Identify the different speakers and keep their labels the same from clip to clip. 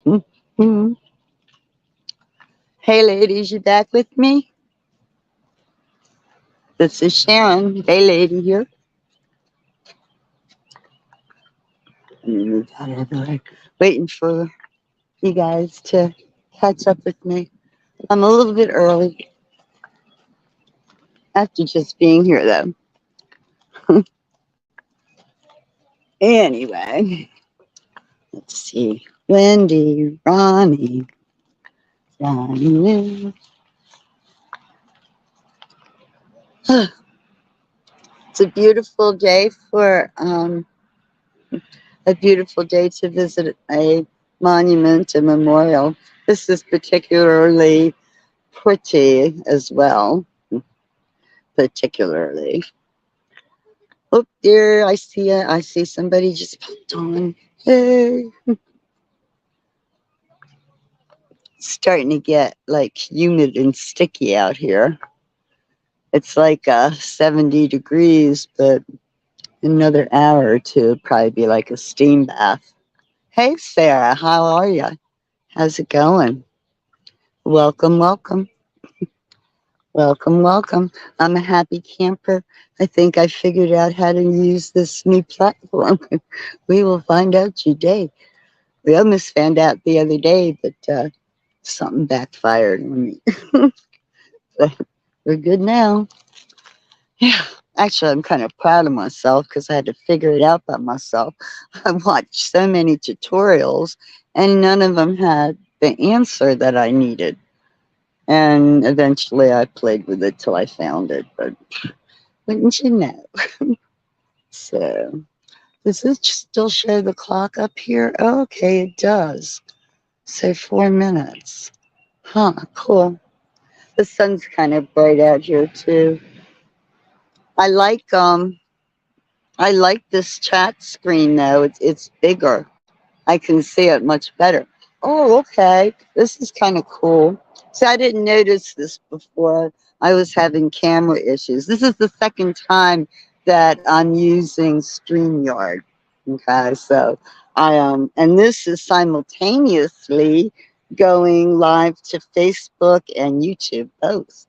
Speaker 1: Mhm. Hey, ladies, you back with me? This is Sharon. Hey, lady here. Let me move out of the way. Waiting for you guys to catch up with me. I'm a little bit early after just being here, though. Anyway, let's see. Wendy, Ronnie. It's a beautiful day for a beautiful day to visit a monument, a memorial. This is particularly pretty as well. Particularly. Oh dear, I see it. I see somebody just popped on. Hey, it's starting to get like humid and sticky out here. It's like 70 degrees, but in another hour or two, it'd probably be like a steam bath. Hey, Sarah, how are you? How's it going? Welcome, welcome, welcome. I'm a happy camper. I think I figured out how to use this new platform. We will find out today. We almost found out the other day, but something backfired on me. But we're good now. Yeah. Actually, I'm kind of proud of myself because I had to figure it out by myself. I watched so many tutorials, and none of them had the answer that I needed. And eventually, I played with it till I found it. But wouldn't you know? So, does it still show the clock up here? Oh, okay, it does. So 4 minutes. Huh, cool. The sun's kind of bright out here too. I like um I like this chat screen though. It's bigger. I can see it much better. Oh, okay. This is kind of cool. See, I didn't notice this before. I was having camera issues. This is the second time that I'm using StreamYard. Okay, so and this is simultaneously going live to Facebook and YouTube both.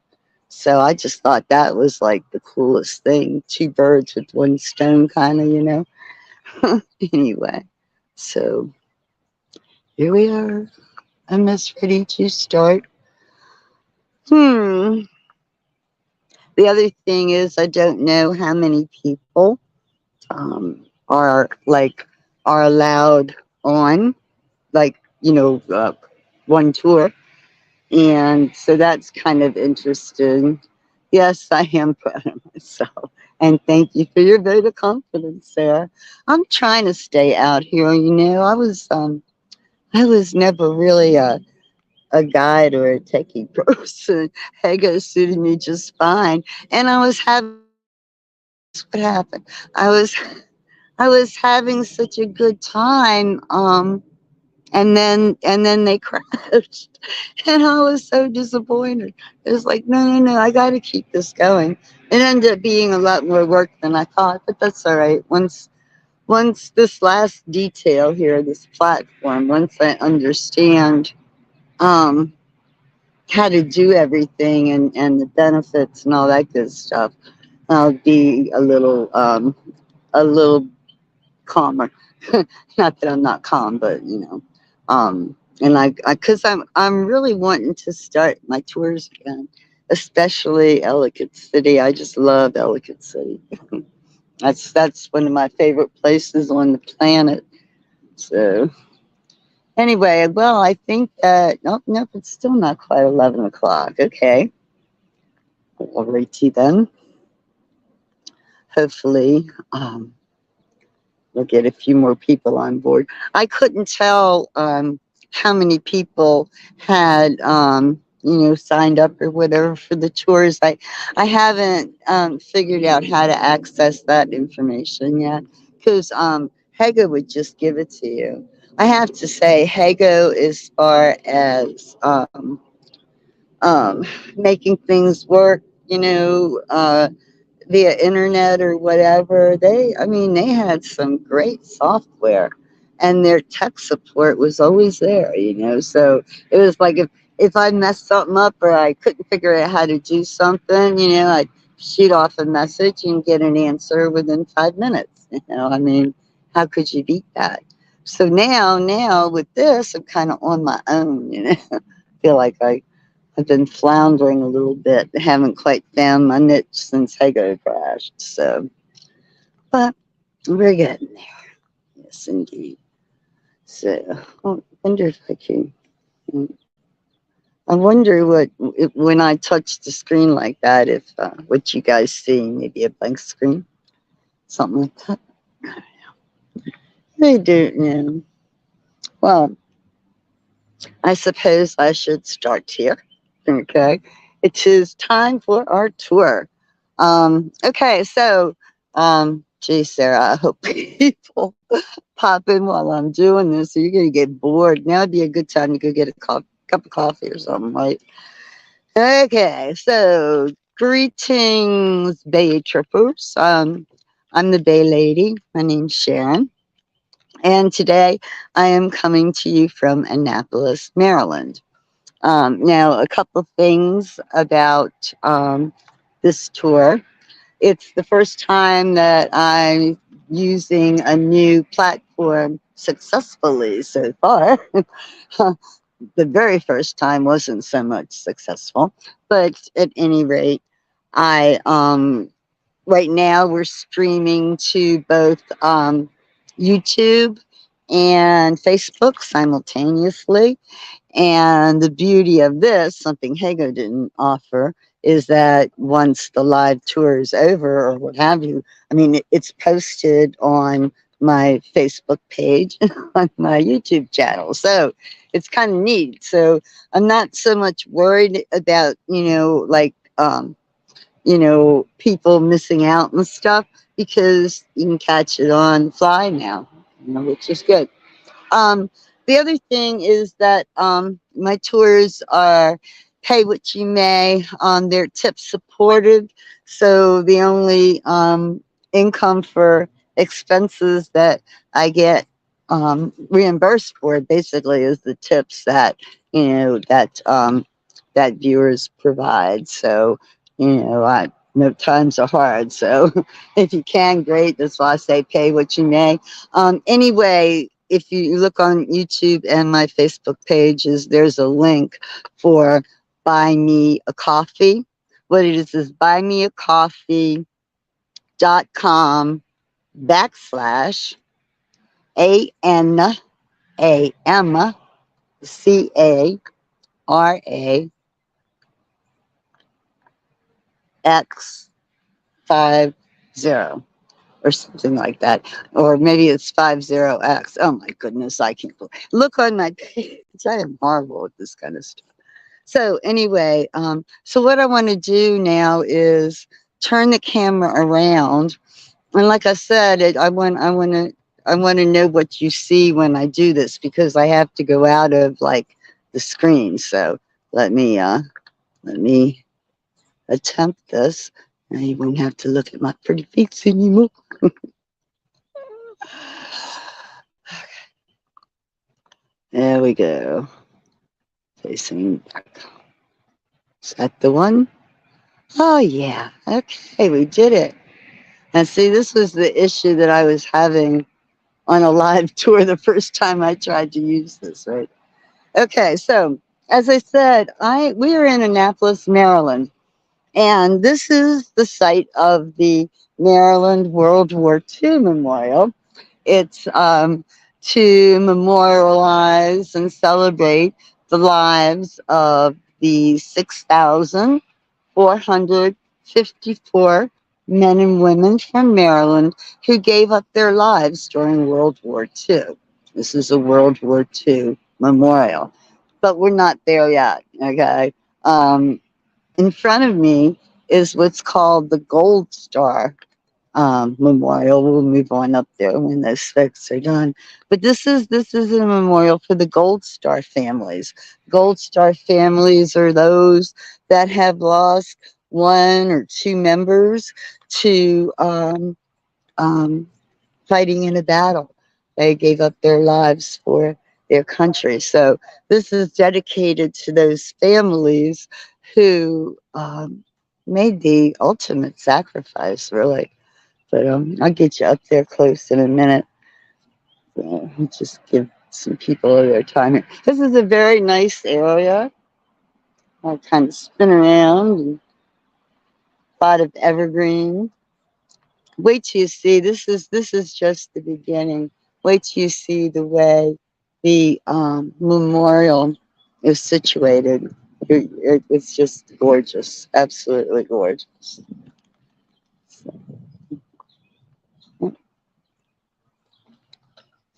Speaker 1: So I just thought that was like the coolest thing. Two birds with one stone, kind of. Anyway, so here we are. I'm just ready to start. Hmm. The other thing is, I don't know how many people are are allowed on, like one tour, and so that's kind of interesting. Yes, I am proud of myself, and thank you for your vote of confidence, Sarah. I'm trying to stay out here. I was never really a guide or a techie person. Hago suited me just fine. And I was having what happened. I was I was having such a good time. And then they crashed. And I was so disappointed. It was like, no, I gotta keep this going. It ended up being a lot more work than I thought, but that's all right. Once this last detail here, this platform, once I understand um how to do everything and the benefits and all that good stuff, I'll be a little calmer. Not that I'm not calm, but and because I'm really wanting to start my tours again, especially Ellicott City. I just love Ellicott City. That's one of my favorite places on the planet. So anyway, well, I think that nope, it's still not quite 11 o'clock. Okay. Alrighty then. Hopefully, we'll get a few more people on board. I couldn't tell how many people had signed up or whatever for the tours. I haven't figured out how to access that information yet because Hago would just give it to you. I have to say, Hago, as far as making things work, via internet or whatever. I mean, they had some great software. and their tech support was always there, you know. So it was like if I messed something up or I couldn't figure out how to do something, you know, I'd shoot off a message and get an answer within 5 minutes. You know, I mean, how could you beat that? So now with this, I'm kind of on my own, you know. Feel like I've been floundering a little bit. Haven't quite found my niche since Hago crashed. So, but we're getting there. Yes, indeed. So, I wonder if I can. I wonder what if, when I touch the screen like that, if what you guys see, maybe a blank screen, something like that. They do, know. Well, I suppose I should start here. Okay. It is time for our tour. Okay, so, gee, Sarah, I hope people pop in while I'm doing this. So you're going to get bored. Now would be a good time to go get a cup of coffee or something, right? Okay, so greetings, Bay Trippers. I'm the Bay Lady. My name's Sharon. And today I am coming to you from Annapolis, Maryland. Now, a couple of things about this tour. It's the first time that I'm using a new platform successfully so far. The very first time wasn't so much successful, but at any rate, I right now we're streaming to both YouTube and Facebook simultaneously. And the beauty of this, something Hago didn't offer, is that once the live tour is over or what have you, I mean, it's posted on my Facebook page, on my YouTube channel. So it's kind of neat. So I'm not so much worried about, people missing out and stuff because you can catch it on fly now, which is good. Um, the other thing is that my tours are pay what you may. They're tip supported, so the only income for expenses that I get reimbursed for basically is the tips that that viewers provide. So I no times are hard. So if you can, great. That's why I say pay what you may. Anyway, if you look on YouTube and my Facebook pages, there's a link for Buy Me a Coffee. What it is buymeacoffee.com backslash ANAMCARAX50 or something like that. Or maybe it's 50X. Oh my goodness, I can't believe. Look on my page. I am horrible at this kind of stuff. So anyway, so what I want to do now is turn the camera around, and like I said, I want to know what you see when I do this because I have to go out of like the screen. So let me attempt this. Now you won't have to look at my pretty face anymore. There we go. Facing back. Is that the one? Oh, yeah. Okay, we did it. And see, this was the issue that I was having on a live tour the first time I tried to use this, right? Okay, so as I said, we are in Annapolis, Maryland, and this is the site of the Maryland World War II Memorial. It's to memorialize and celebrate the lives of the 6,454 men and women from Maryland who gave up their lives during World War II. This is a World War II memorial, but we're not there yet, okay? In front of me is what's called the Gold Star memorial. We'll move on up there when those folks are done. But this is a memorial for the Gold Star families. Gold Star families are those that have lost one or two members to um, fighting in a battle. They gave up their lives for their country. So this is dedicated to those families who made the ultimate sacrifice, really. But I'll get you up there close in a minute. Just give some people their time here. This is a very nice area. I'll kind of spin around and a lot of evergreen. Wait till you see. This is just the beginning. Wait till you see the way the memorial is situated. It's just gorgeous, absolutely gorgeous.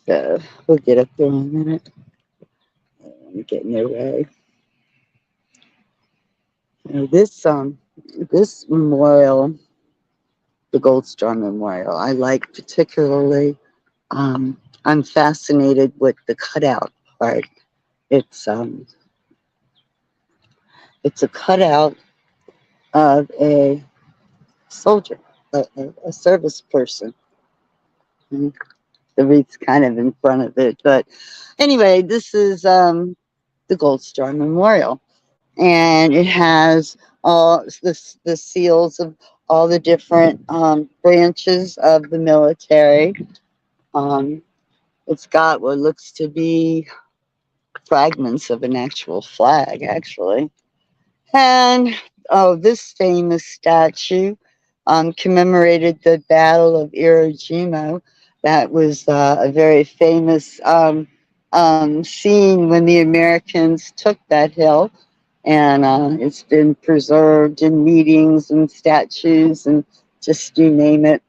Speaker 1: So we'll get up there in a minute. I'm getting their way. This memorial, the Gold Star Memorial, I like particularly. I'm fascinated with the cutout part. It's um, it's a cutout of a soldier, a service person. Mhm. The wreath's kind of in front of it, but anyway, this is the Gold Star Memorial, and it has all the seals of all the different branches of the military. Um, it's got what looks to be fragments of an actual flag, actually. And oh, this famous statue commemorated the Battle of Iwo Jima. That was a very famous scene when the Americans took that hill, and it's been preserved in meetings and statues and just you name it.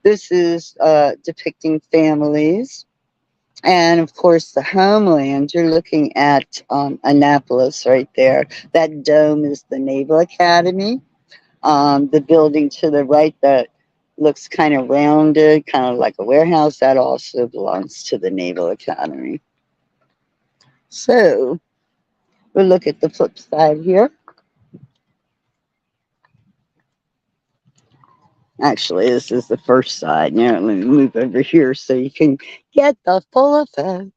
Speaker 1: This is depicting families. And of course, the homeland, you're looking at Annapolis right there. That dome is the Naval Academy. The building to the right that looks kind of rounded, kind of like a warehouse, that also belongs to the Naval Academy. So we'll look at the flip side here. Actually, this is the first side. Now, let me move over here so you can get the full effect.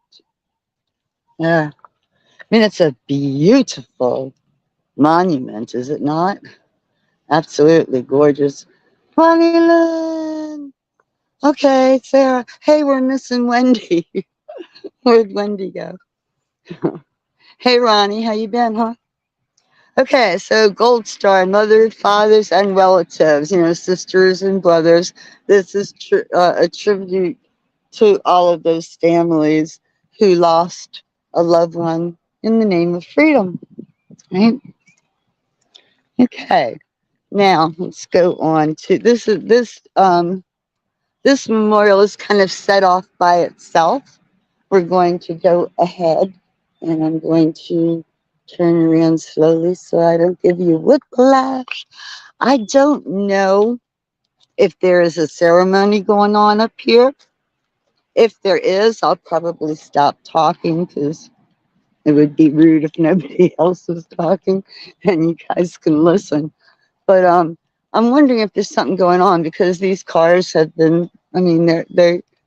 Speaker 1: Yeah. I mean, it's a beautiful monument, is it not? Absolutely gorgeous. Lynn. Okay, Sarah. Hey, we're missing Wendy. Where'd Wendy go? Hey, Ronnie, how you been, huh? Okay, so Gold Star, mother, fathers, and relatives, sisters and brothers. This is a tribute to all of those families who lost a loved one in the name of freedom, right? Okay. Now let's go on to this memorial is kind of set off by itself. We're going to go ahead, and I'm going to turn around slowly so I don't give you whiplash. I don't know if there is a ceremony going on up here. If there is, I'll probably stop talking because it would be rude if nobody else was talking and you guys can listen. But I'm wondering if there's something going on because these cars have been. I mean,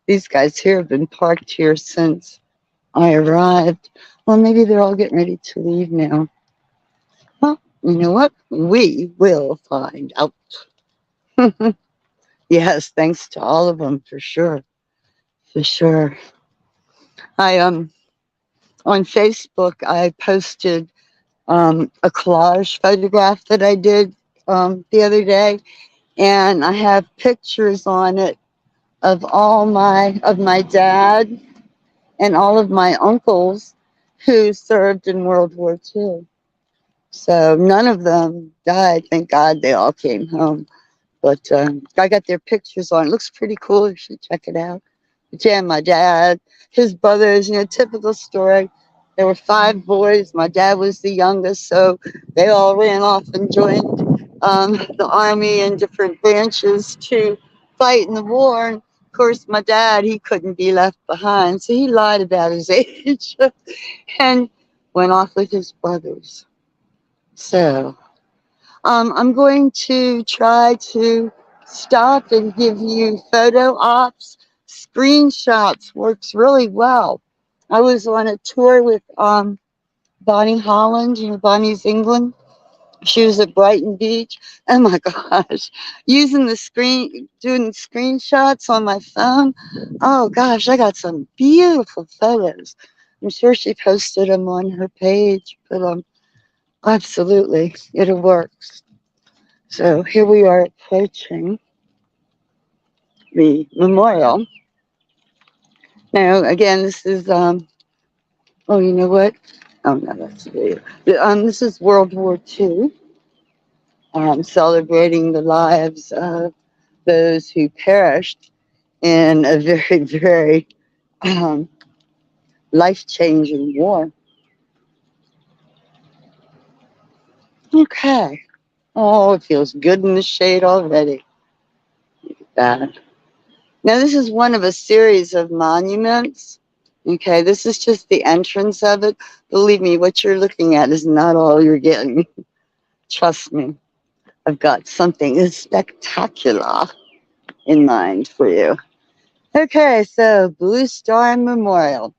Speaker 1: these guys here have been parked here since I arrived. Well, maybe they're all getting ready to leave now. Well, you know what? We will find out. Yes, thanks to all of them for sure. For sure. I on Facebook I posted a collage photograph that I did the other day, and I have pictures on it of my dad and all of my uncles who served in World War II. So none of them died. Thank God they all came home. But I got their pictures on. It looks pretty cool. You should check it out. But yeah, my dad, his brothers, typical story. There were 5 boys. My dad was the youngest, so they all ran off and joined the army in different branches to fight in the war. And of course, my dad, he couldn't be left behind, so he lied about his age and went off with his brothers. So I'm going to try to stop and give you photo ops screenshots works really well. I was on a tour with Bonnie Holland, you know, Bonnie's England. She was at Brighton Beach. Oh my gosh. Using the screen, doing screenshots on my phone. Oh gosh, I got some beautiful photos. I'm sure she posted them on her page, but absolutely, it works. So here we are approaching the memorial. Now, again, this is, oh, you know what? Oh, no, that's the video. This is World War II, celebrating the lives of those who perished in a very, very um, life-changing war. Okay. Oh, it feels good in the shade already. That. Now, this is one of a series of monuments. Okay, this is just the entrance of it. Believe me, what you're looking at is not all you're getting. Trust me, I've got something spectacular in mind for you. Okay, so Blue Star Memorial,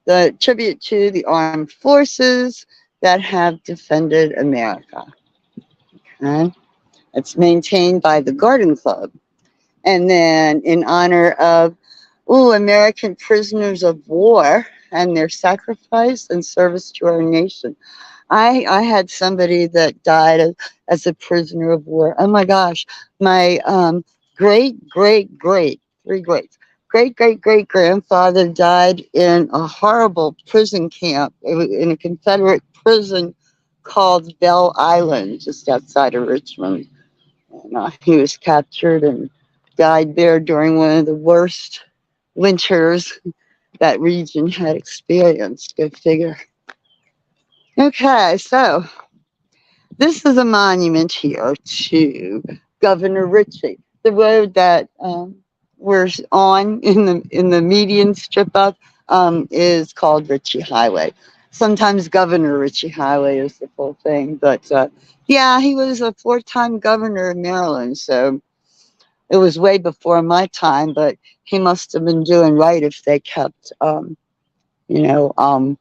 Speaker 1: the tribute to the armed forces that have defended America. Okay, it's maintained by the Garden Club. And then in honor of American prisoners of war and their sacrifice and service to our nation. I had somebody that died as a prisoner of war. Oh my gosh, my great great great three greats great great great grandfather died in a horrible prison camp. It was in a Confederate prison called Belle Island, just outside of Richmond. And, he was captured and died there during one of the worst winters that region had experienced. Go figure. Okay, so this is a monument here to Governor Ritchie. The road that we're on in the median strip up is called Ritchie Highway. Sometimes Governor Ritchie Highway is the full thing, but yeah, he was a 4-time governor of Maryland, so it was way before my time, but he must have been doing right if they kept, you know,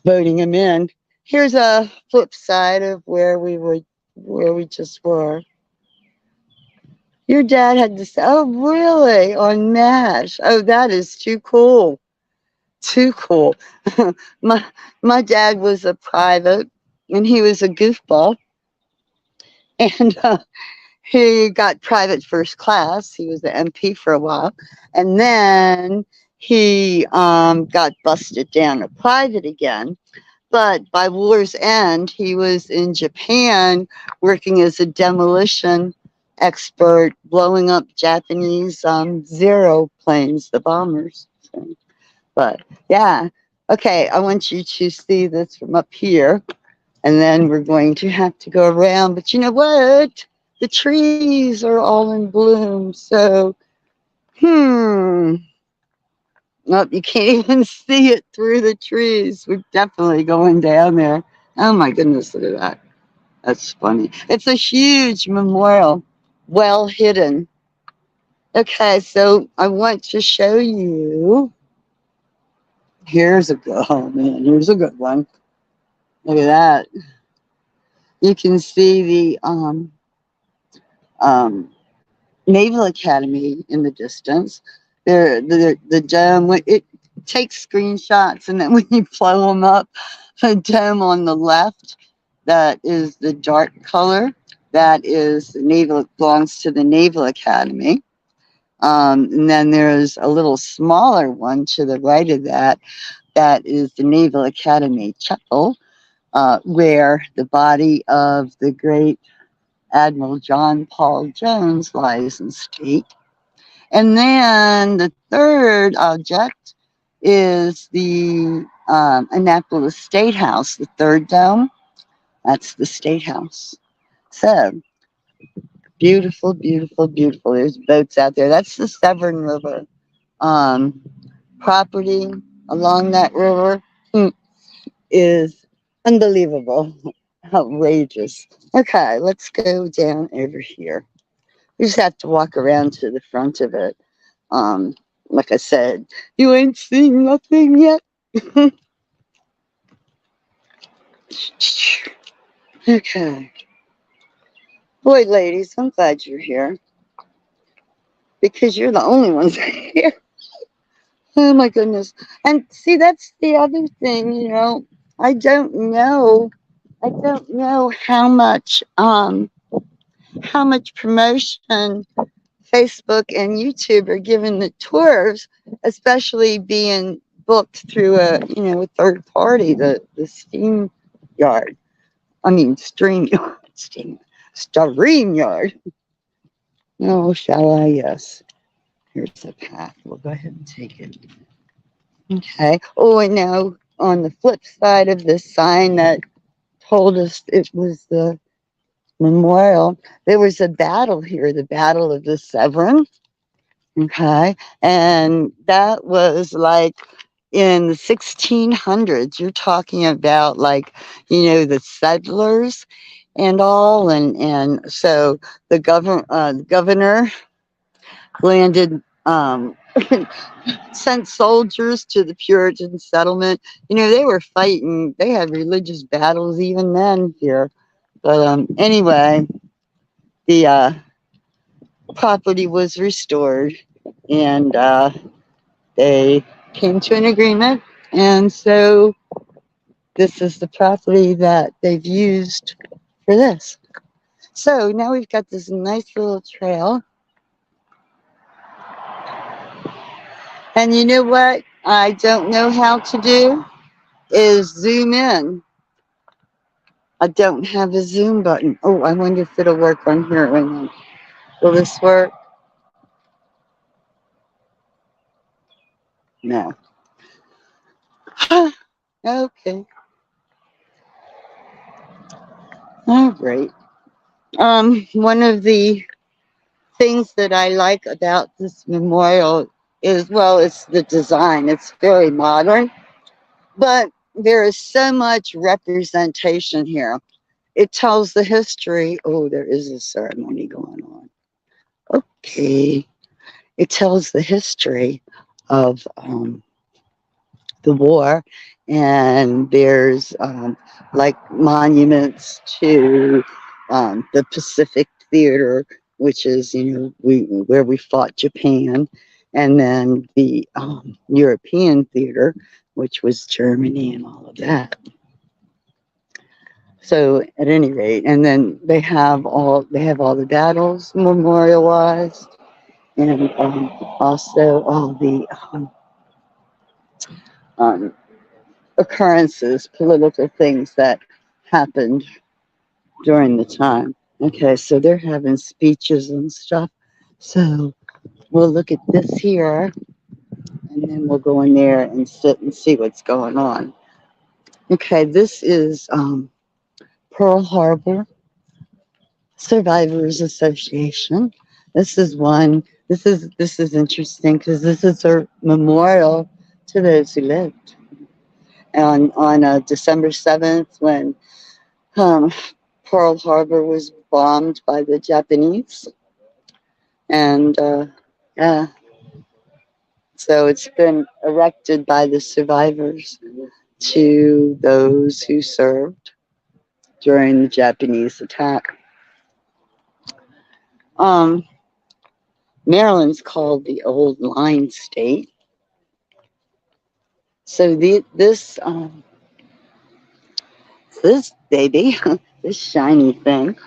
Speaker 1: voting him in. Here's a flip side of where we just were. Your dad had to say, "Oh, really? On MASH? Oh, that is too cool, too cool." my my dad was a private, and he was a goofball, and he got private first class. He was the MP for a while, and then he got busted down to private again. But by war's end, he was in Japan working as a demolition expert, blowing up Japanese Zero planes, the bombers. So, but yeah, okay, I want you to see this from up here, and then we're going to have to go around. But you know what? The trees are all in bloom, so nope, you can't even see it through the trees. We're definitely going down there. Oh my goodness, look at that. That's funny. It's a huge memorial, well hidden. Okay, so I want to show you. Here's a good, oh man, here's a good one. Look at that. You can see the um, Naval Academy in the distance. The dome, it takes screenshots, and then when you blow them up, the dome on the left, that is the dark color. That is the naval, belongs to the Naval Academy. And then there's a little smaller one to the right of that. That is the Naval Academy Chapel, where the body of the great Admiral John Paul Jones lies in state. And then the third object is the Annapolis State House, the third dome. That's the State House. So beautiful, beautiful, beautiful. There's boats out there. That's the Severn River. Property along that river is unbelievable, outrageous. Okay, let's go down over here. We just have to walk around to the front of it. like I said, you ain't seen nothing yet. Okay. Boy, ladies, I'm glad you're here because you're the only ones here. Oh my goodness. And see, that's the other thing, you know. I don't know. I don't know how much promotion Facebook and YouTube are giving the tours, especially being booked through a third party, the Steam Yard. I mean Stream Yard. Stream Yard. Oh, shall I? Yes. Here's the path. We'll go ahead and take it. Okay. Oh, and now on the flip side of this sign that told us it was the memorial, there was a battle here, the Battle of the Severn. Okay. And that was like in the 1600s. You're talking about like, the settlers and all. And so the governor landed, sent soldiers to the Puritan settlement. They were fighting, they had religious battles even then here. But anyway, the property was restored and they came to an agreement. And so this is the property that they've used for this. So now we've got this nice little trail. And you know what I don't know how to do is zoom in. I don't have a zoom button. Oh, I wonder if it'll work on here. Will this work? No. Okay. All right. One of the things that I like about this memorial is, well, it's the design. It's very modern, but there is so much representation here. It tells the history. Oh, there is a ceremony going on. Okay. It tells the history of the war, and there's like monuments to the Pacific Theater, which is where we fought Japan, and then the European Theater, which was Germany and all of that. So at any rate, and then they have all the battles memorialized, and also all the um, occurrences, political things that happened during the time. Okay, so they're having speeches and stuff. So we'll look at this here, and then we'll go in there and sit and see what's going on. Okay, this is Pearl Harbor Survivors Association. This is one. This is interesting because this is a memorial to those who lived. And on December 7th, when um, Pearl Harbor was bombed by the Japanese, and yeah, so it's been erected by the survivors to those who served during the Japanese attack. Um, Maryland's called the Old Line State. So this baby, this shiny thing,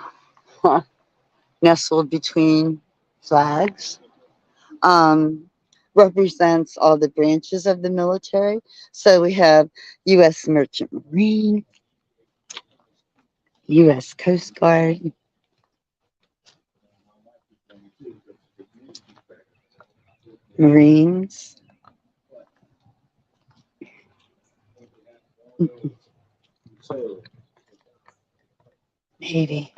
Speaker 1: nestled between flags, um, represents all the branches of the military. So we have U.S. Merchant Marine, U.S. Coast Guard, Marines, Navy.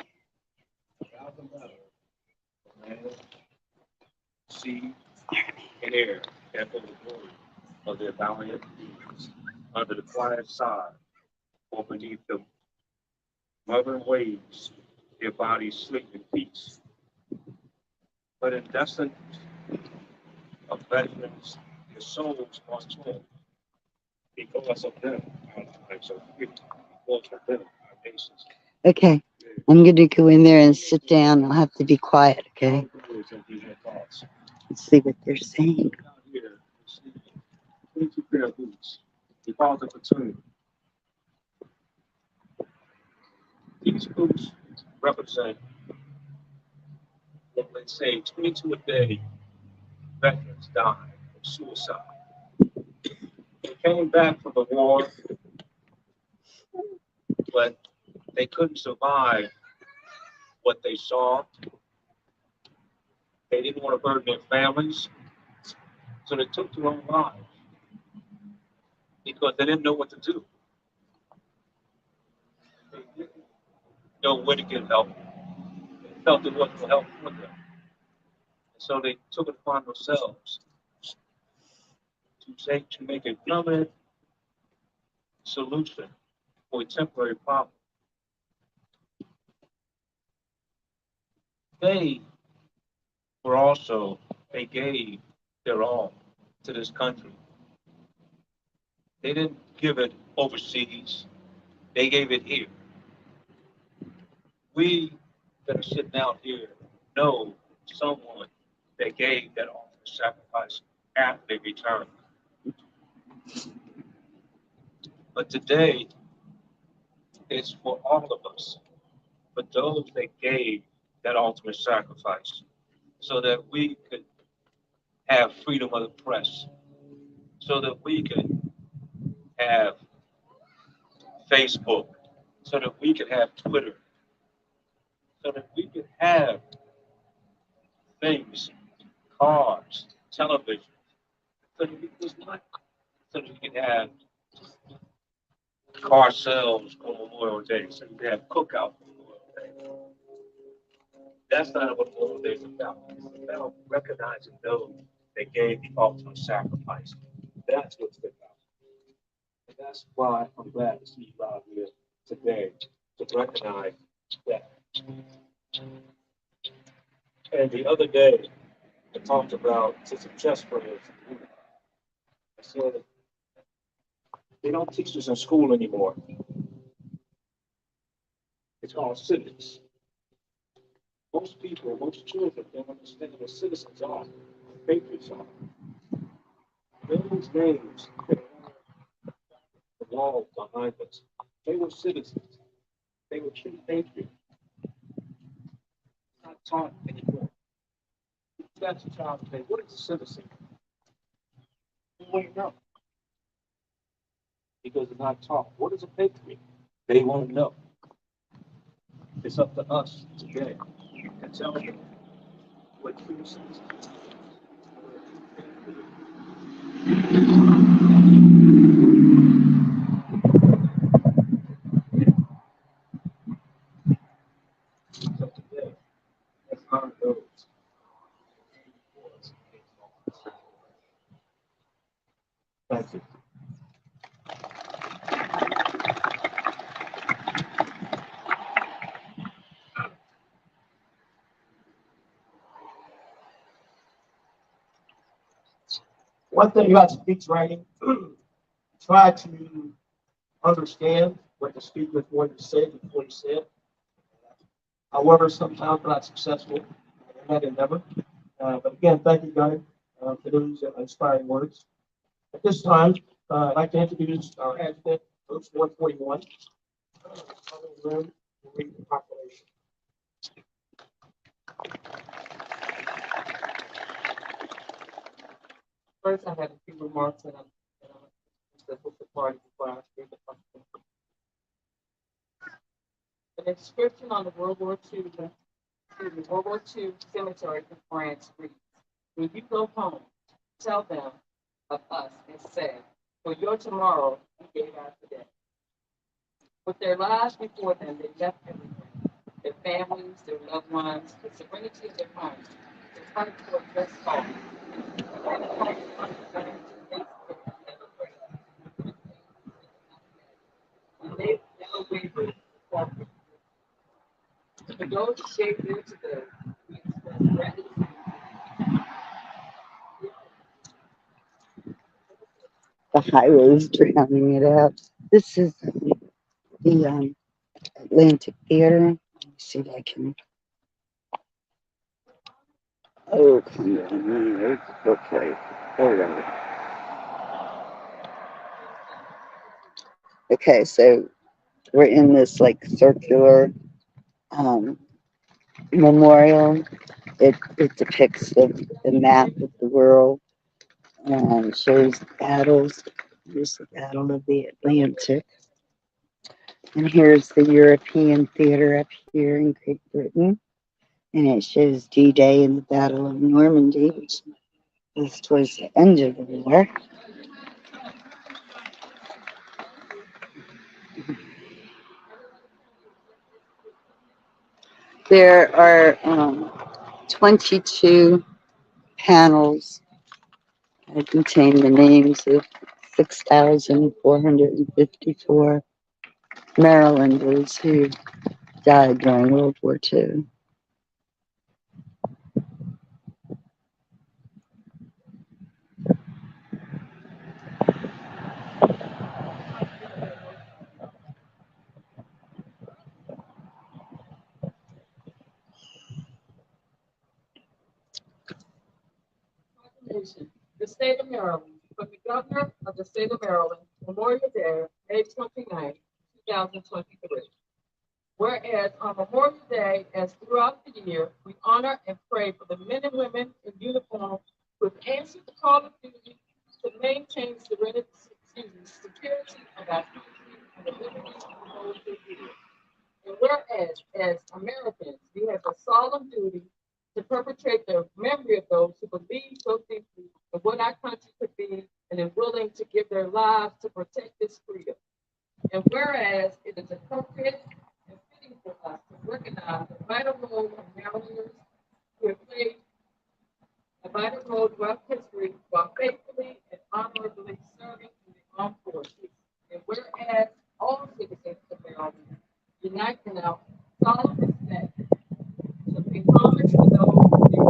Speaker 2: Sea and air echo the glory of their valiant deeds under the quiet side or beneath the mother waves, their bodies sleep in peace. But of veterans, their souls are torn because of them. Our lives are free because of them, our nations.
Speaker 1: Okay, I'm going to go in there and sit down. I'll have to be quiet, okay?
Speaker 2: Thoughts.
Speaker 1: Let's see what they're saying.
Speaker 2: Out here, you see 22 pair of boots. He calls it platoon. These boots represent what they say 22 a day veterans died of suicide. They came back from the war, but they couldn't survive what they saw. They didn't want to burden their families, so they took their own lives because they didn't know what to do. They didn't know where to get help. They felt there wasn't no help for them. And so they took it upon themselves to make a permanent solution for a temporary problem. They were also, they gave their all to this country. They didn't give it overseas, they gave it here. We that are sitting out here know someone that gave that ultimate sacrifice after they returned. But today, it's for all of us, for those that gave that ultimate sacrifice, so that we could have freedom of the press, so that we could have Facebook, so that we could have Twitter, so that we could have things, cars, television, so that we was not, so that we could have car sales on Memorial Day, so we could have cookout on Memorial Day. That's not what Memorial Day is about. It's about recognizing those that gave the ultimate sacrifice. That's what's about. And that's why I'm glad to see you out here today to recognize that. And the other day, I talked about to some chess players. I said, they don't teach this in school anymore. It's called civics. Most people, most children don't understand what citizens are, what patriots are. Those names that are on the wall behind us, they were citizens. They were true patriots. Not taught anymore. If you ask a child today, what is a citizen? They won't know because they're not taught. What is a patriot? They won't know. It's up to us today to tell them what true citizens are. So today, let's honor those. Thank you. One thing about speech writing, try to understand what the speaker is going to say before you say it. However, sometimes not successful, and never. But again, thank you, Gunnar, for those inspiring words. At this time, I'd like to introduce our adjutant, Coach 141. Room to read the proclamation.
Speaker 3: First, I have a few remarks that I'm the party before I read the proclamation. An inscription on the World War II cemetery in France reads, "When you go home, tell them of us and say, for your tomorrow, you gave out today." With their lives before them, they left everything. Their families, their loved ones, the serenity of their homes, the fight for a just cause. They never wavered. For those who shaped them today, we express gratitude
Speaker 1: the highways drowning it out. This is the Atlantic Theater. Let me see if I can. Oh, come on. Okay. All right. Okay, so we're in this like circular um, memorial. It depicts the map of the world and shows battles. Here's the Battle of the Atlantic. And here's the European theater up here in Great Britain. And it shows D-Day and the Battle of Normandy, which was towards the end of the war. There are 22 panels that contain the names of 6,454 Marylanders who died during World War II.
Speaker 3: The state of Maryland, from the governor of the state of Maryland, Memorial Day, May 29, 2023. Whereas on Memorial Day, as throughout the year, we honor and pray for the men and women in uniform who have answered the call of duty to maintain security of our country and the liberties of those who live. And whereas, as Americans, we have a solemn duty to perpetuate the memory of those who believe so deeply in what our country could be and are willing to give their lives to protect this freedom. And whereas it is appropriate and fitting for us to recognize the vital role of Marylanders who have played a vital role throughout history while faithfully and honorably serving in the armed forces. And whereas all citizens of Maryland unite in our solemn respect to pay homage to those who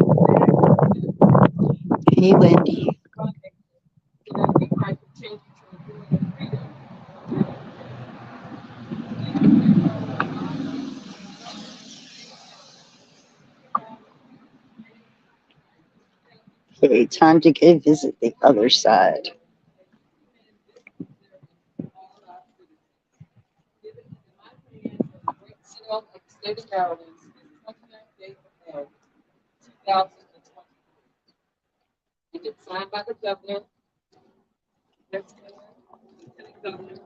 Speaker 1: Hey, Wendy.
Speaker 3: so that we might continue to enjoy the freedom of our
Speaker 1: Okay, time to go visit the other side.
Speaker 3: State of Maryland, 29th day of May, 2020. It is signed by the governor, Lieutenant Governor,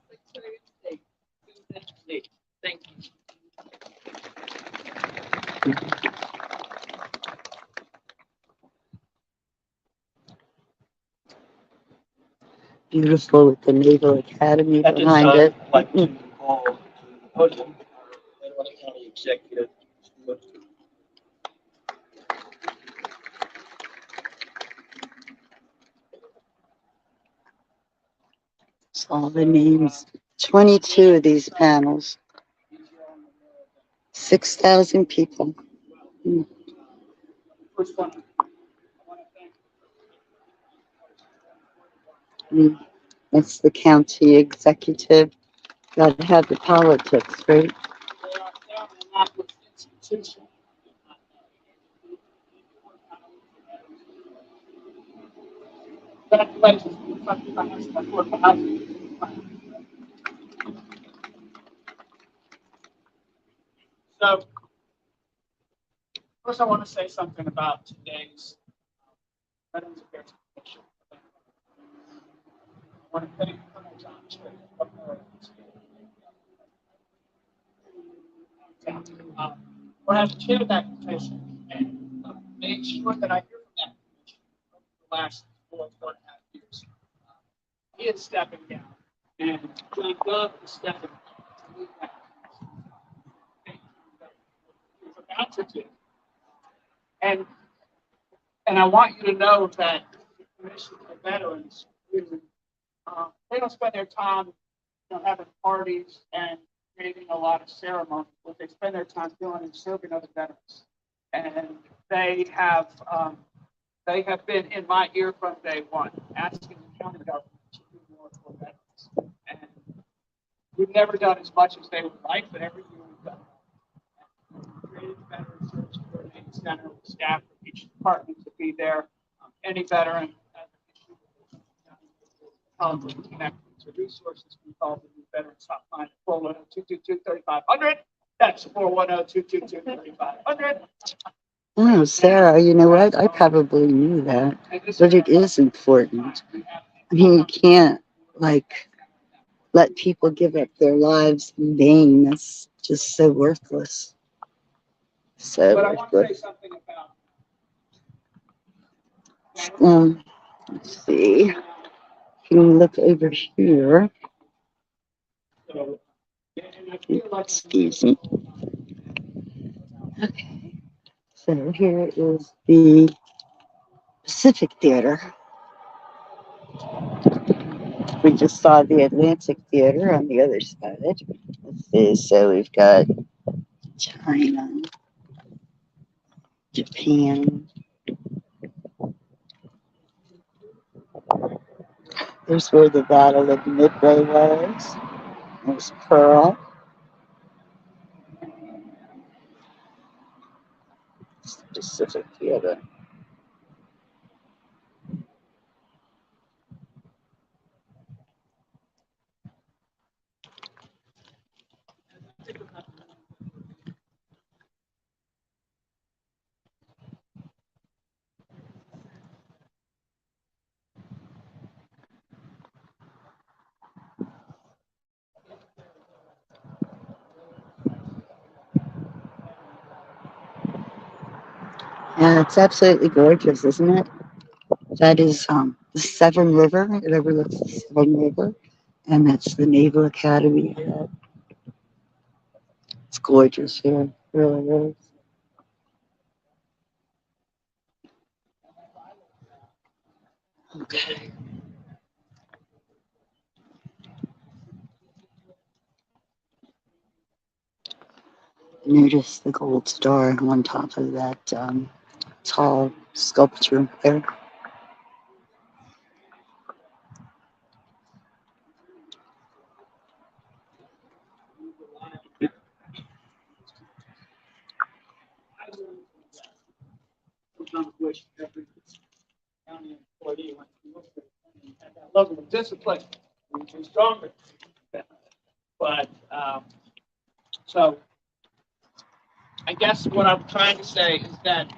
Speaker 3: Secretary of State, Susan Lee. Thank you.
Speaker 1: Beautiful with the Naval Academy
Speaker 2: At this
Speaker 1: behind
Speaker 2: time,
Speaker 1: it.
Speaker 2: I'd like to call to the podium our Annapolis County Executive, Stuart.
Speaker 1: It's all the names. 22 of these panels. 6,000 people.
Speaker 2: First one,
Speaker 1: Mm. That's the county executive. Got to have the politics, right?
Speaker 2: they are an Annapolis institution. Congratulations. So, first I want to say something about today's Veterans Affairs Commission. I want to thank Colonel John Cherry of when I chaired that commission and made sure that I hear from that commission over the last 4.5 years. He is stepping down, and John Dove is stepping down to lead that commission. He's about to do. And I want you to know that the Commission for Veterans, they don't spend their time, having parties and creating a lot of ceremonies. What they spend their time doing is serving other veterans. And they have
Speaker 4: They have been in my ear from day one, asking the county government to do more for veterans. And we've never done as much as they would like, but every year we've done more. We created the Veteran Service Coordinating Center with staff from each department to be there. Any veteran has an issue, probably connect to resources. We call the new Veterans Hotline at 410-222-3500. That's 410-222-3500.
Speaker 1: Oh, Sarah, you know what? I probably knew that, but it is important. I mean, you can't, like, let people give up their lives in vain. That's just so worthless. So
Speaker 4: But I want to say
Speaker 1: worthless.
Speaker 4: something about
Speaker 1: Let's see. You can look over here.
Speaker 4: so, and I feel like
Speaker 1: Excuse me. Okay. So here is the Pacific Theater. We just saw the Atlantic Theater on the other side. Let's see. So we've got China, Japan. There's where the Battle of Midway was. There's Pearl. It's the Pacific Theater. Yeah, it's absolutely gorgeous, isn't it? That is the Severn River. It overlooks the Severn River, and that's the Naval Academy. It's gorgeous here. It really is. Okay. Notice the gold star on top of that tall sculpture there.
Speaker 4: sometimes wish every county employee went to work and had that level of discipline, we'd be stronger. But so I guess what I'm trying to say is that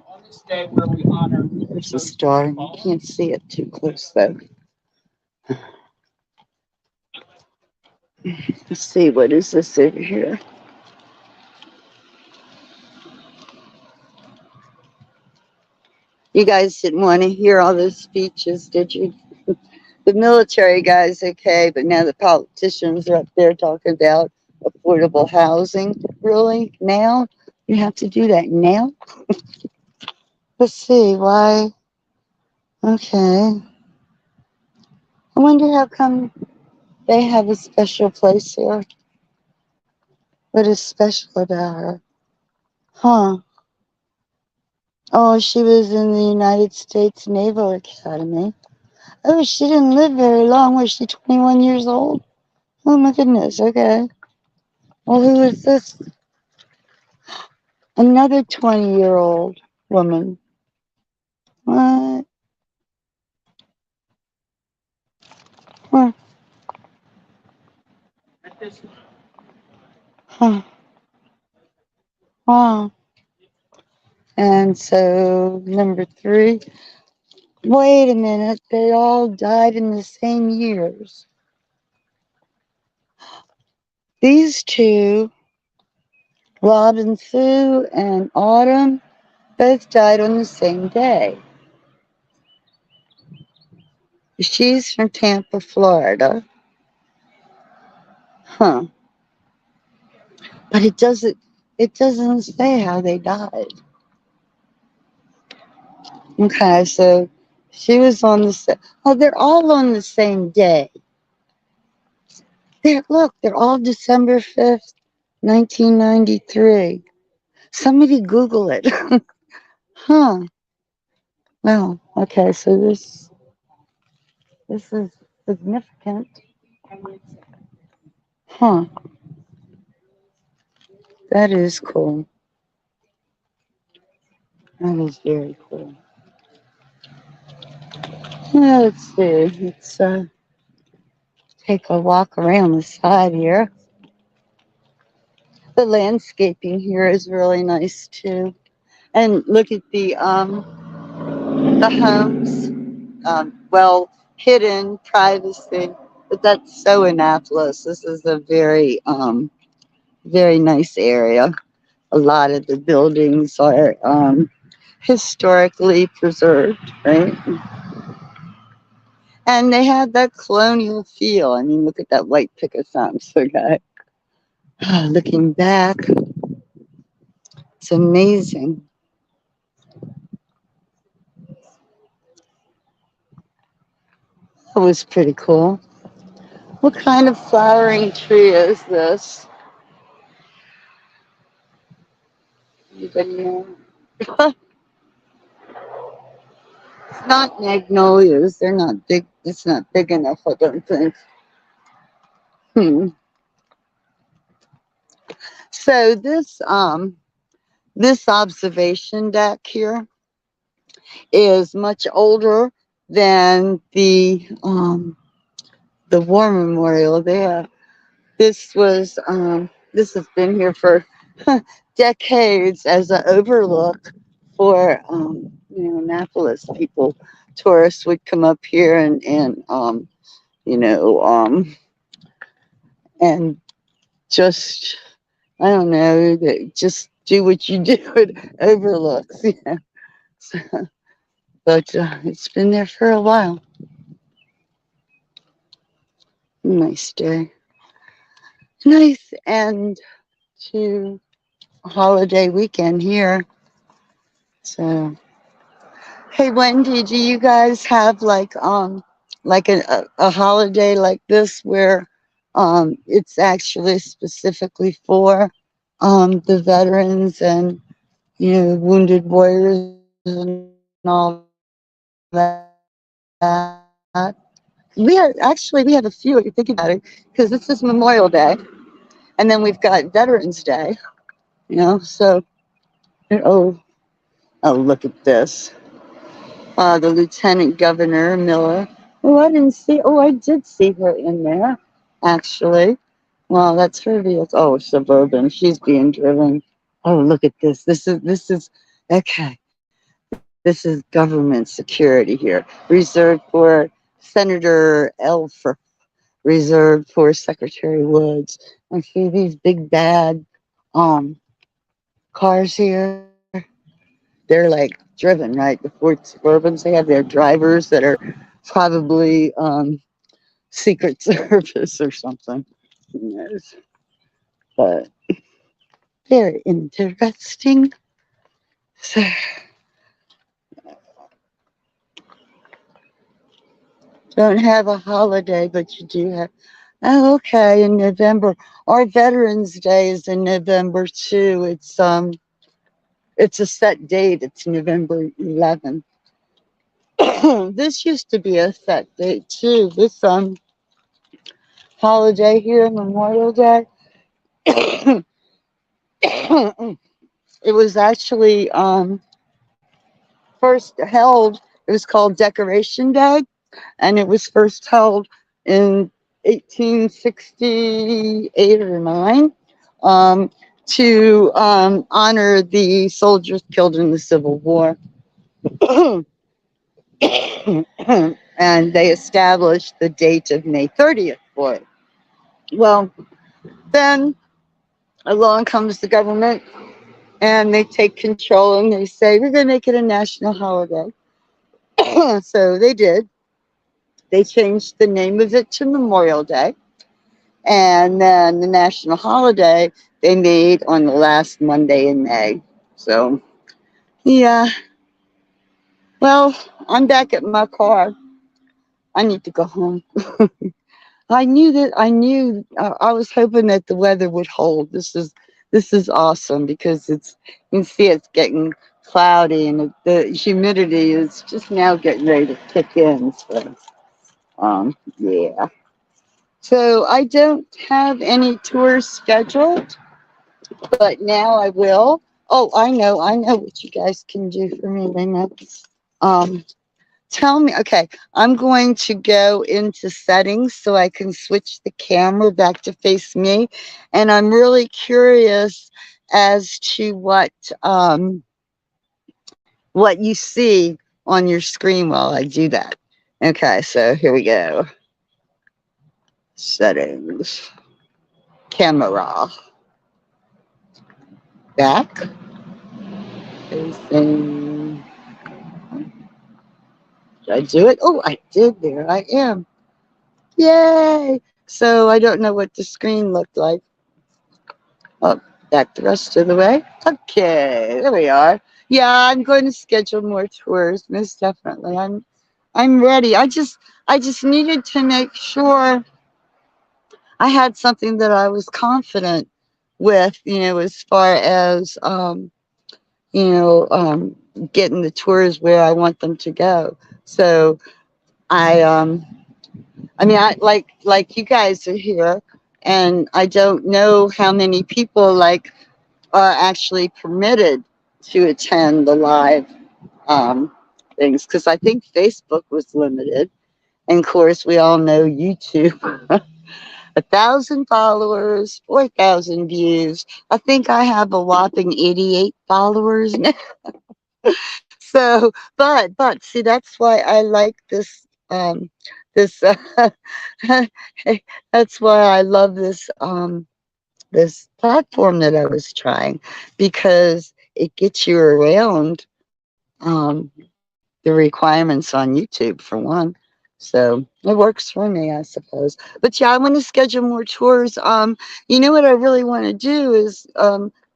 Speaker 4: on this day where we honor
Speaker 1: There's a star. You can't see it too close though. Let's see, what is this over here? You guys didn't want to hear all those speeches, did you? The military guys, okay, but now the politicians are up there talking about affordable housing. Really? Now? You have to do that now? Let's see, why? Okay. I wonder how come they have a special place here. What is special about her? Huh. Oh, she was in the United States Naval Academy. Oh, she didn't live very long. Was she 21 years old? Oh my goodness, okay. Well, who is this? Another 20-year-old woman. What? Huh. Huh. Wow. And so, number 3. Wait a minute. They all died in the same years. These two, Robin Sue and Autumn, both died on the same day. She's from Tampa, Florida. Huh. But it doesn't say how they died. Okay, so she was on the oh, they're all on the same day. Look, they're all December 5th, 1993. Somebody Google it. Huh. Wow. Okay, so this is significant. Huh. That is cool. That is very cool. Well, let's see. Let's take a walk around the side here. The landscaping here is really nice too. And look at the homes. Well, hidden privacy, but that's so Annapolis. This is a very very nice area. A lot of the buildings are historically preserved, right? And they have that colonial feel. I mean, look at that white picket fence. Okay. Looking back, it's amazing. It was pretty cool. What kind of flowering tree is this? Anybody know? It's not magnolias. They're not big. It's not big enough, I don't think. Hmm. So this observation deck here is much older than the war memorial there. This has been here for decades as an overlook for Annapolis people. Tourists would come up here and you know and just I don't know, just do what you do at overlooks. So, but it's been there for a while. Nice day. Nice end to a holiday weekend here. So, hey Wendy, do you guys have like a holiday like this where it's actually specifically for the veterans and wounded warriors and all that? We have a few if you think about it, because this is Memorial Day, and then we've got Veterans Day. So oh look at this. The Lieutenant Governor Miller. Oh, I didn't see. Oh, I did see her in there, actually. Well, that's her vehicle. Oh, Suburban. She's being driven. Oh, look at this. This is okay. This is government security here, reserved for Senator Elfer, reserved for Secretary Woods. I see these big bad um cars here. They're like driven, right? The Ford Suburbans, they have their drivers that are probably Secret Service or something. Who knows? But very interesting. So, don't have a holiday, but you do have. Oh, okay, in November. Our Veterans Day is in November too. It's a set date. It's November 11th. This used to be a set date too. This holiday here, Memorial Day. It was actually first held. It was called Decoration Day, and it was first held in 1868 or 9 to honor the soldiers killed in the Civil War. And they established the date of May 30th for it. Well, then along comes the government and they take control and they say, we're going to make it a national holiday. So they did. They changed the name of it to Memorial Day. And then the national holiday they made on the last Monday in May. So, yeah. Well, I'm back at my car. I need to go home. I was hoping that the weather would hold. This is awesome because you can see it's getting cloudy, and the humidity is just now getting ready to kick in. So, yeah. So I don't have any tours scheduled, but now I will. Oh, I know what you guys can do for me, Lena. Um, Tell me, okay, I'm going to go into settings so I can switch the camera back to face me. And I'm really curious as to what you see on your screen while I do that. Okay, so here we go. Settings, camera, back, facing. Did I do it? Oh, I did. There I am. Yay! So I don't know what the screen looked like. Oh, back the rest of the way. Okay, there we are. Yeah, I'm going to schedule more tours, most definitely. I'm ready. I just needed to make sure I had something that I was confident with, as far as you know, um, getting the tours where I want them to go. So I I mean, I like you guys are here, and I don't know how many people are actually permitted to attend the live um, things, because I think Facebook was limited, and of course we all know YouTube. 1,000 followers, 4,000 views. I think I have a whopping 88 followers now. So, but see, that's why I like this. That's why I love this platform that I was trying, because it gets you around the requirements on YouTube for one. So it works for me, I suppose. But yeah, I want to schedule more tours. You know what I really want to do is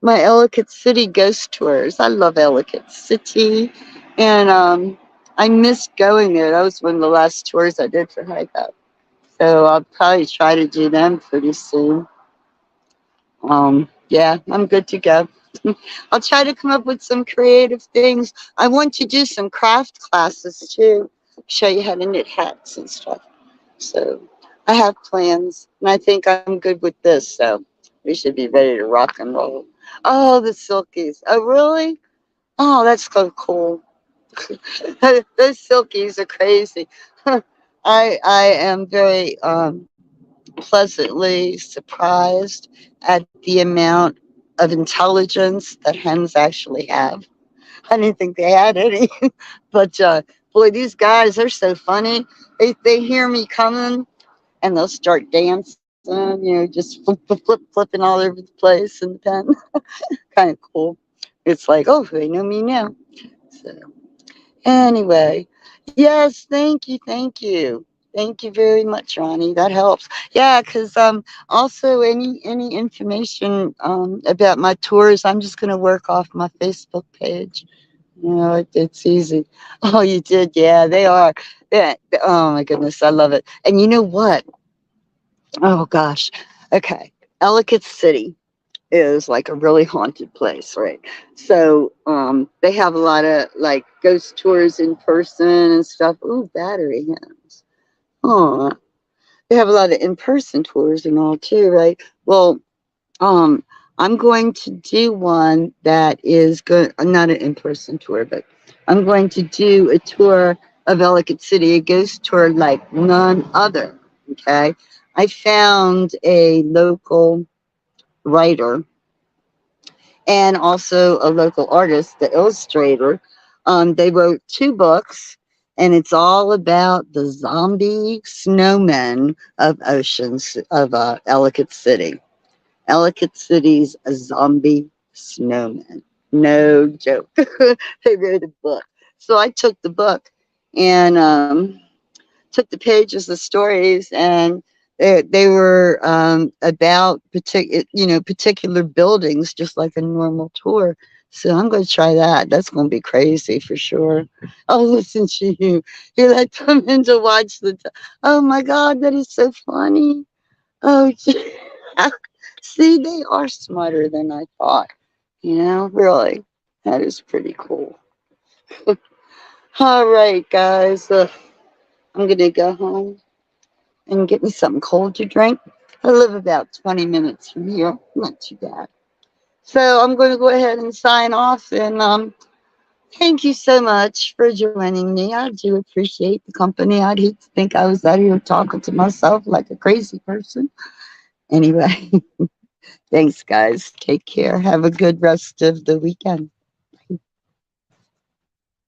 Speaker 1: my Ellicott City ghost tours. I love Ellicott City, and I missed going there. That was one of the last tours I did for Hike Up. So I'll probably try to do them pretty soon. Yeah, I'm good to go. I'll try to come up with some creative things. I want to do some craft classes too, show you how to knit hats and stuff. So I have plans, and I think I'm good with this. So we should be ready to rock and roll. Oh, the silkies. Oh, really? Oh, that's so cool. Those silkies are crazy. I am very pleasantly surprised at the amount of intelligence that hens actually have. I didn't think they had any, but boy, these guys are so funny. They hear me coming, and they'll start dancing, just flipping all over the place in the pen. Kind of cool. It's like, oh, they know me now. So anyway, yes, thank you, thank you. Thank you very much, Ronnie. That helps. Yeah, because also any information about my tours, I'm just gonna work off my Facebook page. It's easy. Oh, you did? Yeah, they are. Yeah. Oh my goodness, I love it. And you know what? Oh gosh. Okay, Ellicott City is like a really haunted place, right? So they have a lot of like ghost tours in person and stuff. Ooh, battery hens. Oh, they have a lot of in-person tours and all too, right? Well, um, I'm going to do one that is good, not an in-person tour, but I'm going to do a tour of Ellicott City, a ghost tour like none other. Okay, I found a local writer and also a local artist, the illustrator. They wrote 2 books, and it's all about the zombie snowmen of Oceans of Ellicott City. Ellicott City's a zombie snowman. No joke. They wrote a book. So I took the book and took the pages, the stories, and they were about particular buildings, just like a normal tour. So I'm going to try that. That's going to be crazy for sure. Oh, listen to you. You let them in to watch Oh my God, that is so funny. Oh, see, they are smarter than I thought. Really. That is pretty cool. All right, guys. I'm going to go home and get me something cold to drink. I live about 20 minutes from here. Not too bad. So I'm going to go ahead and sign off. And thank you so much for joining me. I do appreciate the company. I'd hate to think I was out here talking to myself like a crazy person. Anyway, thanks, guys. Take care. Have a good rest of the weekend.